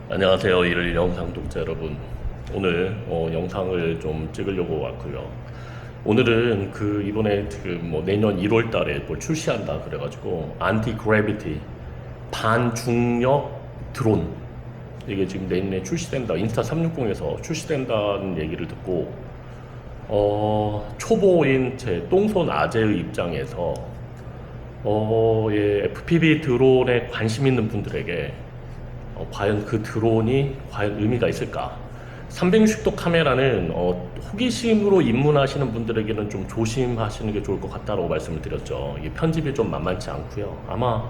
안녕하세요. 일일 영상 독자 여러분. 오늘 영상을 좀 찍으려고 왔고요. 오늘은 이번에 내년 1월 달에 뭘 출시한다 그래가지고 안티 그래비티 반중력 드론, 이게 지금 내년에 출시된다, 인스타 360에서 출시된다는 얘기를 듣고 초보인 제 똥손 아재의 입장에서 FPV 드론에 관심 있는 분들에게 과연 그 드론이 과연 의미가 있을까? 360도 카메라는 호기심으로 입문하시는 분들에게는 좀 조심하시는 게 좋을 것 같다고 말씀을 드렸죠. 이게 편집이 좀 만만치 않고요. 아마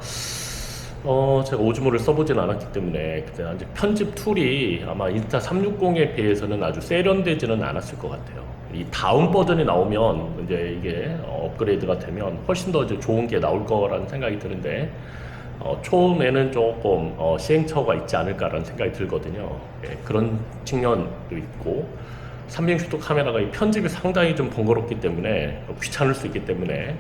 제가 오즈모를 써보진 않았기 때문에 그때 아직 편집 툴이 아마 인스타 360에 비해서는 아주 세련되지는 않았을 것 같아요. 이 다음 버전이 나오면 이제 이게 업그레이드가 되면 훨씬 더 이제 좋은 게 나올 거라는 생각이 드는데, 처음에는 조금 시행착오가 있지 않을까라는 생각이 들거든요. 예, 그런 측면도 있고, 360도 카메라가 이 편집이 상당히 좀 번거롭기 때문에 귀찮을 수 있기 때문에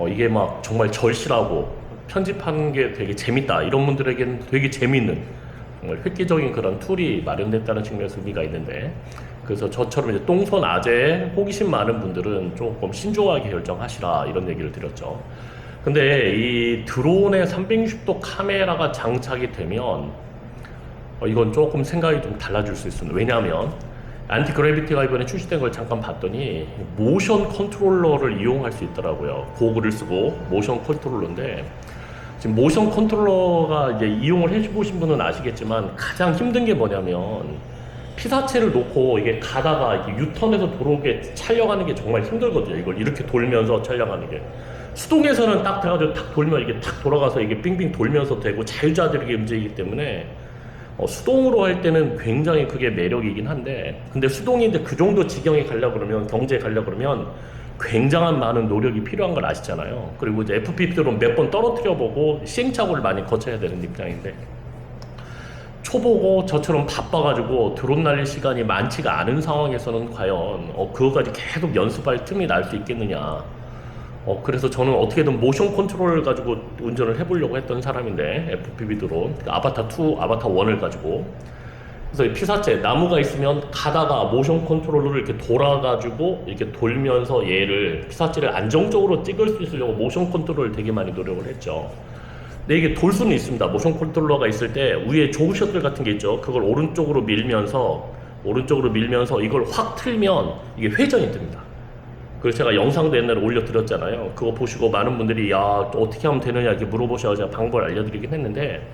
이게 막 정말 절실하고 편집하는 게 되게 재밌다 이런 분들에게는 되게 재미있는 정말 획기적인 그런 툴이 마련됐다는 측면에서 의미가 있는데, 그래서 저처럼 이제 똥손 아재에 호기심 많은 분들은 조금 신중하게 결정하시라 이런 얘기를 드렸죠. 근데 이 드론에 360도 카메라가 장착이 되면 이건 조금 생각이 좀 달라질 수 있습니다. 왜냐하면 안티 그래비티가 이번에 출시된 걸 잠깐 봤더니 모션 컨트롤러를 이용할 수 있더라고요. 고글을 쓰고 모션 컨트롤러인데, 지금 모션 컨트롤러가 이제 이용을 해보신 분은 아시겠지만 가장 힘든 게 뭐냐면 피사체를 놓고 이게 가다가 이렇게 유턴해서 들어오게 촬영하는 게 정말 힘들거든요. 이걸 이렇게 돌면서 촬영하는 게. 수동에서는 딱 돼가지고 탁 돌면 이게 탁 돌아가서 이게 빙빙 돌면서 되고 자유자재롭게 움직이기 때문에 수동으로 할 때는 굉장히 그게 매력이긴 한데, 근데 수동이 이제 그 정도 지경에 가려고 그러면, 경제에 가려고 그러면 굉장한 많은 노력이 필요한 걸 아시잖아요. 그리고 이제 FPV로 몇 번 떨어뜨려 보고 시행착오를 많이 거쳐야 되는 입장인데, 초보고 저처럼 바빠가지고 드론 날릴 시간이 많지가 않은 상황에서는 과연 그거까지 계속 연습할 틈이 날 수 있겠느냐. 그래서 저는 어떻게든 모션 컨트롤을 가지고 운전을 해보려고 했던 사람인데, FPV 드론 아바타 2, 아바타 1을 가지고. 그래서 피사체 나무가 있으면 가다가 모션 컨트롤러를 이렇게 돌아가지고 이렇게 돌면서 얘를 피사체를 안정적으로 찍을 수 있으려고 모션 컨트롤을 되게 많이 노력을 했죠. 근데 이게 돌 수는 있습니다. 모션 컨트롤러가 있을 때 위에 조그 셔틀 같은 게 있죠. 그걸 오른쪽으로 밀면서 이걸 확 틀면 이게 회전이 듭니다. 그래서 제가 영상도 옛날에 올려드렸잖아요. 그거 보시고 많은 분들이 또 어떻게 하면 되느냐 이렇게 물어보셔서 제가 방법을 알려드리긴 했는데,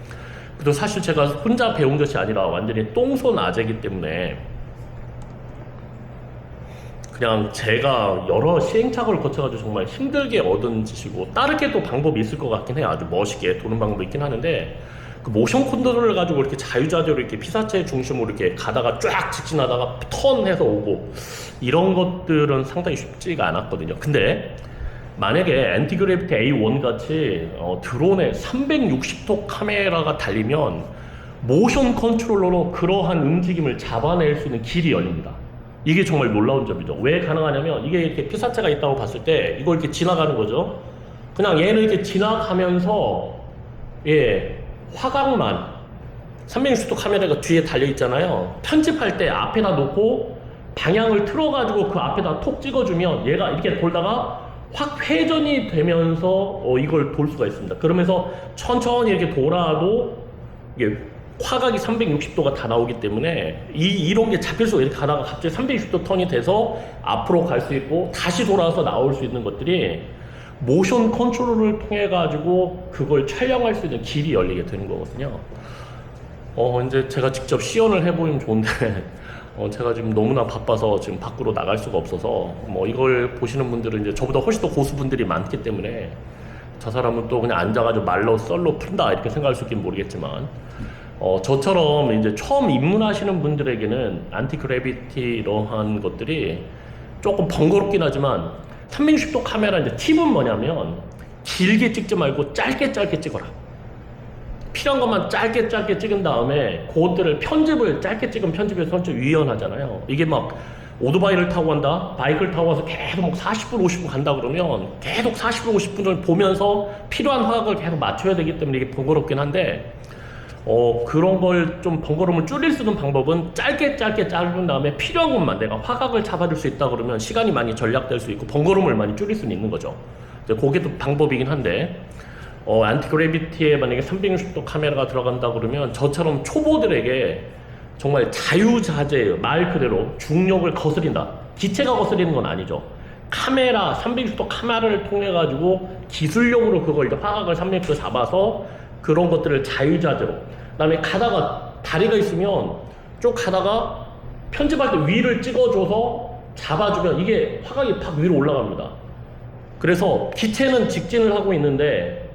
그래도 사실 제가 혼자 배운 것이 아니라 완전히 똥손 아재이기 때문에 그냥 제가 여러 시행착오를 거쳐가지고 정말 힘들게 얻은 짓이고, 다르게도 방법이 있을 것 같긴 해요. 아주 멋있게 도는 방법이 있긴 하는데, 그 모션 컨트롤을 가지고 이렇게 자유자재로 이렇게 피사체 중심으로 이렇게 가다가 쫙 직진하다가 턴해서 오고 이런 것들은 상당히 쉽지가 않았거든요. 근데 만약에 안티그래비티 A1 같이 드론에 360도 카메라가 달리면 모션 컨트롤러로 그러한 움직임을 잡아낼 수 있는 길이 열립니다. 이게 정말 놀라운 점이죠. 왜 가능하냐면, 이게 이렇게 피사체가 있다고 봤을 때 이걸 이렇게 지나가는 거죠. 그냥 얘는 이렇게 지나가면서 화각만 360도 카메라가 뒤에 달려 있잖아요. 편집할 때 앞에다 놓고 방향을 틀어가지고 그 앞에다 톡 찍어주면 얘가 이렇게 돌다가 확 회전이 되면서 이걸 돌 수가 있습니다. 그러면서 천천히 이렇게 돌아도 이게 화각이 360도가 다 나오기 때문에 이런 게 잡힐 수가, 이렇게 가다가 갑자기 360도 턴이 돼서 앞으로 갈 수 있고 다시 돌아서 나올 수 있는 것들이 모션 컨트롤을 통해 가지고 그걸 촬영할 수 있는 길이 열리게 되는 거거든요. 이제 제가 직접 시연을 해보면 좋은데 제가 지금 너무나 바빠서 지금 밖으로 나갈 수가 없어서, 이걸 보시는 분들은 이제 저보다 훨씬 더 고수분들이 많기 때문에 저 사람은 또 그냥 앉아가지고 말로 썰로 푼다 이렇게 생각할 수 있긴 모르겠지만, 저처럼 이제 처음 입문하시는 분들에게는 안티 그래비티 이러한 것들이 조금 번거롭긴 하지만, 360도 카메라 이제 팁은 뭐냐면, 길게 찍지 말고 짧게 찍어라. 필요한 것만 짧게 찍은 다음에 그것들을 편집을 짧게 찍으면 편집에서 선뜻 유연하잖아요. 이게 막 오토바이를 타고 간다, 바이크를 타고 와서 계속 막 40분 50분 간다 그러면 계속 40분 50분을 보면서 필요한 화각을 계속 맞춰야 되기 때문에 이게 번거롭긴 한데, 그런 걸 좀 번거로움을 줄일 수 있는 방법은 짧게 자른 다음에 필요한 것만 내가 화각을 잡아줄 수 있다 그러면 시간이 많이 절약될 수 있고 번거로움을 많이 줄일 수는 있는 거죠. 이제 그게 또 방법이긴 한데, 안티그래비티에 만약에 360도 카메라가 들어간다 그러면 저처럼 초보들에게 정말 자유자재, 말 그대로 중력을 거스린다. 기체가 거스리는 건 아니죠. 카메라, 360도 카메라를 통해 가지고 기술력으로 그걸 이제 화각을 360도 잡아서 그런 것들을 자유자재로. 그다음에 가다가 다리가 있으면 쭉 가다가 편집할 때 위를 찍어줘서 잡아주면 이게 화각이 팍 위로 올라갑니다. 그래서 기체는 직진을 하고 있는데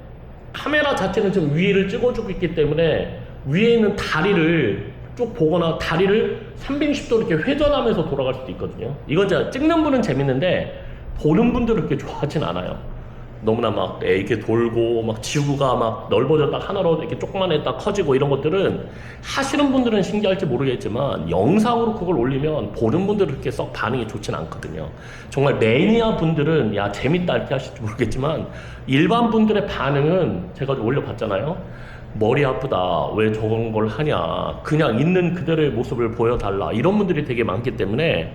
카메라 자체는 지금 위를 찍어주고 있기 때문에 위에 있는 다리를 쭉 보거나 다리를 360도 이렇게 회전하면서 돌아갈 수도 있거든요. 이건 제가 찍는 분은 재밌는데 보는 분들은 그렇게 좋아하진 않아요. 너무나 막 이렇게 돌고 막 지구가 막 넓어졌다 하나로 이렇게 조그만했다 커지고 이런 것들은 하시는 분들은 신기할지 모르겠지만 영상으로 그걸 올리면 보는 분들은 그렇게 썩 반응이 좋진 않거든요. 정말 매니아 분들은 야 재밌다 이렇게 하실지 모르겠지만 일반 분들의 반응은 제가 올려봤잖아요. 머리 아프다, 왜 저런 걸 하냐, 그냥 있는 그대로의 모습을 보여달라, 이런 분들이 되게 많기 때문에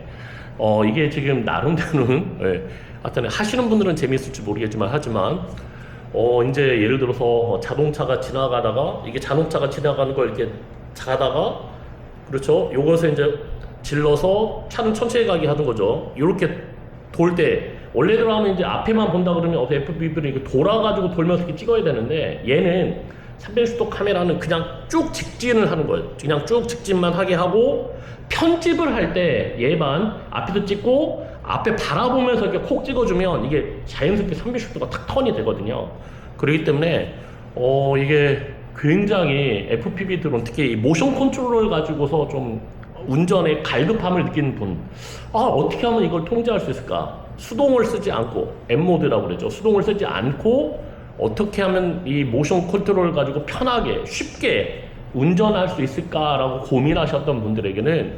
이게 지금 나름대로는 하여튼 하시는 분들은 재미있을지 모르겠지만 하지만 이제 예를 들어서 자동차가 지나가다가 이게 자동차가 지나가는 걸 이렇게 가다가 그렇죠, 요것을 이제 질러서 차는 천천히 가게 하는 거죠. 요렇게 돌 때 원래대로 하면 이제 앞에만 본다 그러면 FPV를 이렇게 돌아가지고 돌면서 이렇게 찍어야 되는데 얘는 360도 카메라는 그냥 쭉 직진을 하는 거예요. 그냥 쭉 직진만 하게 하고 편집을 할 때 얘만 앞에도 찍고 앞에 바라보면서 이렇게 콕 찍어주면 이게 자연스럽게 360도가 탁 턴이 되거든요. 그렇기 때문에 이게 굉장히 FPV 드론, 특히 이 모션 컨트롤을 가지고서 좀 운전에 갈급함을 느끼는 분, 어떻게 하면 이걸 통제할 수 있을까? 수동을 쓰지 않고, M모드라고 그러죠. 수동을 쓰지 않고 어떻게 하면 이 모션 컨트롤을 가지고 편하게 쉽게 운전할 수 있을까라고 고민하셨던 분들에게는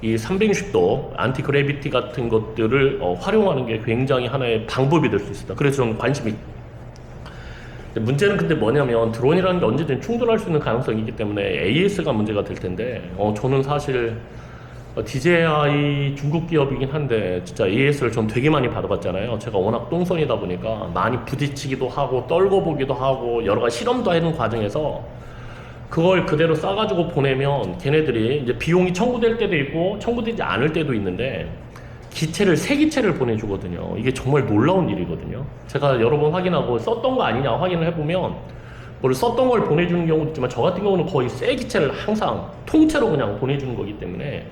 이 360도 안티그래비티 같은 것들을 활용하는 게 굉장히 하나의 방법이 될 수 있습니다. 그래서 저는 관심이. 문제는 근데 뭐냐면 드론이라는 게 언제든 충돌할 수 있는 가능성이 있기 때문에 AS가 문제가 될 텐데 저는 사실 DJI 중국 기업이긴 한데 진짜 AS를 전 되게 많이 받아봤잖아요. 제가 워낙 똥손이다 보니까 많이 부딪히기도 하고 떨고 보기도 하고 여러 가지 실험도 하는 과정에서 그걸 그대로 싸가지고 보내면 걔네들이 이제 비용이 청구될 때도 있고 청구되지 않을 때도 있는데 기체를 새 기체를 보내주거든요. 이게 정말 놀라운 일이거든요. 제가 여러 번 확인하고 썼던 거 아니냐 확인을 해보면 뭘 썼던 걸 보내주는 경우도 있지만 저 같은 경우는 거의 새 기체를 항상 통째로 그냥 보내주는 거기 때문에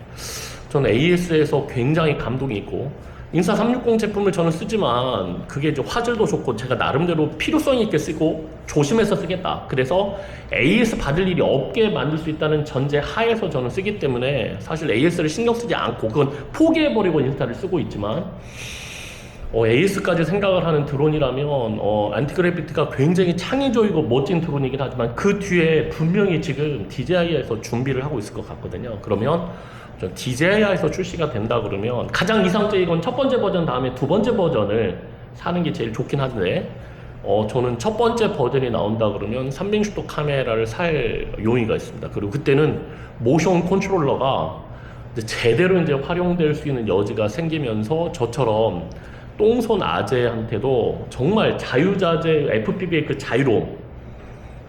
저는 AS에서 굉장히 감동이 있고 인사 360 제품을 저는 쓰지만 그게 이제 화질도 좋고 제가 나름대로 필요성 있게 쓰고 조심해서 쓰겠다. 그래서 AS 받을 일이 없게 만들 수 있다는 전제 하에서 저는 쓰기 때문에 사실 AS를 신경 쓰지 않고 그건 포기해버리고 인스타를 쓰고 있지만 AS까지 생각을 하는 드론이라면 안티그래비티가 굉장히 창의적이고 멋진 드론이긴 하지만 그 뒤에 분명히 지금 DJI에서 준비를 하고 있을 것 같거든요. 그러면 DJI에서 출시가 된다 그러면 가장 이상적인 건 첫 번째 버전 다음에 두 번째 버전을 사는 게 제일 좋긴 한데 저는 첫 번째 버전이 나온다 그러면 360도 카메라를 살 용의가 있습니다. 그리고 그때는 모션 컨트롤러가 이제 제대로 이제 활용될 수 있는 여지가 생기면서 저처럼 똥손 아재한테도 정말 자유자재 FPV의 그 자유로움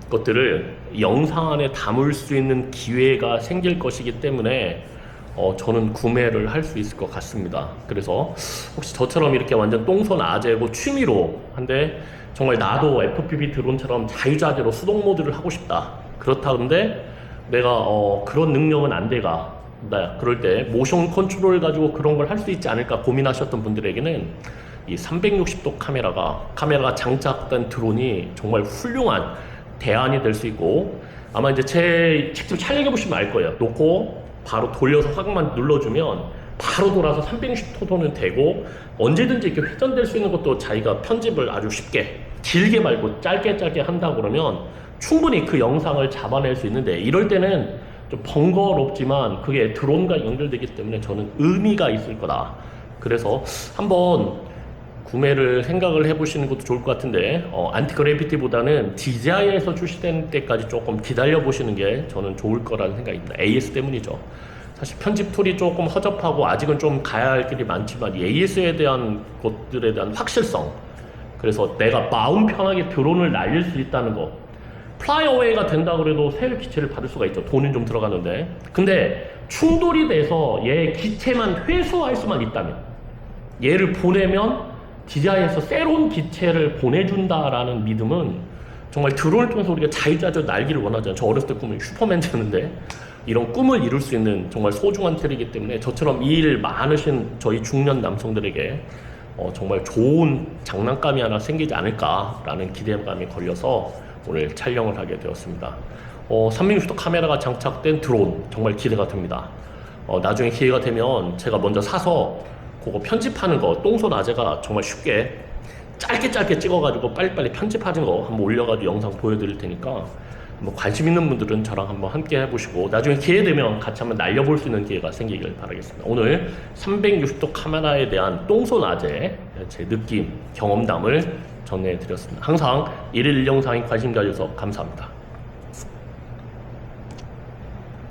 것들을 영상 안에 담을 수 있는 기회가 생길 것이기 때문에 저는 구매를 할 수 있을 것 같습니다. 그래서 혹시 저처럼 이렇게 완전 똥손 아재고 취미로 한데 정말 나도 FPV 드론처럼 자유자재로 수동 모드를 하고 싶다. 그렇다는데 내가 그런 능력은 안 돼가. 그럴 때 모션 컨트롤 가지고 그런 걸 할 수 있지 않을까 고민하셨던 분들에게는 이 360도 카메라가 장착된 드론이 정말 훌륭한 대안이 될 수 있고 아마 이제 제 직접 촬영해 보시면 알 거예요. 놓고 바로 돌려서 화각만 눌러주면 바로 돌아서 360도는 되고 언제든지 이렇게 회전될 수 있는 것도 자기가 편집을 아주 쉽게 길게 말고 짧게 한다 그러면 충분히 그 영상을 잡아낼 수 있는데 이럴 때는 좀 번거롭지만 그게 드론과 연결되기 때문에 저는 의미가 있을 거다. 그래서 한번 구매를 생각을 해보시는 것도 좋을 것 같은데 안티그래비티보다는 DJI에서 출시된 때까지 조금 기다려 보시는 게 저는 좋을 거라는 생각입니다. AS 때문이죠. 사실 편집 툴이 조금 허접하고 아직은 좀 가야 할 길이 많지만 이 AS에 대한 것들에 대한 확실성, 그래서 내가 마음 편하게 드론을 날릴 수 있다는 거, 플라이어웨이가 된다 그래도 새 기체를 받을 수가 있죠. 돈은 좀 들어가는데. 근데 충돌이 돼서 얘 기체만 회수할 수만 있다면, 얘를 보내면 DJI에서 새로운 기체를 보내준다라는 믿음은, 정말 드론을 통해서 우리가 자유자재로 날기를 원하잖아요. 저 어렸을 때 꿈이 슈퍼맨이었는데 이런 꿈을 이룰 수 있는 정말 소중한 텔이기 때문에 저처럼 일 많으신 저희 중년 남성들에게 정말 좋은 장난감이 하나 생기지 않을까라는 기대감이 걸려서 오늘 촬영을 하게 되었습니다. 360도 카메라가 장착된 드론 정말 기대가 됩니다. 나중에 기회가 되면 제가 먼저 사서 그거 편집하는 거, 똥손 아재가 정말 쉽게 짧게 찍어가지고 빨리빨리 편집하는 거 한번 올려가지고 영상 보여드릴 테니까 뭐 관심 있는 분들은 저랑 한번 함께 해보시고 나중에 기회 되면 같이 한번 날려볼 수 있는 기회가 생기길 바라겠습니다. 오늘 360도 카메라에 대한 똥손 아재 제 느낌, 경험담을 전해드렸습니다. 항상 일일 영상에 관심 가져서 감사합니다.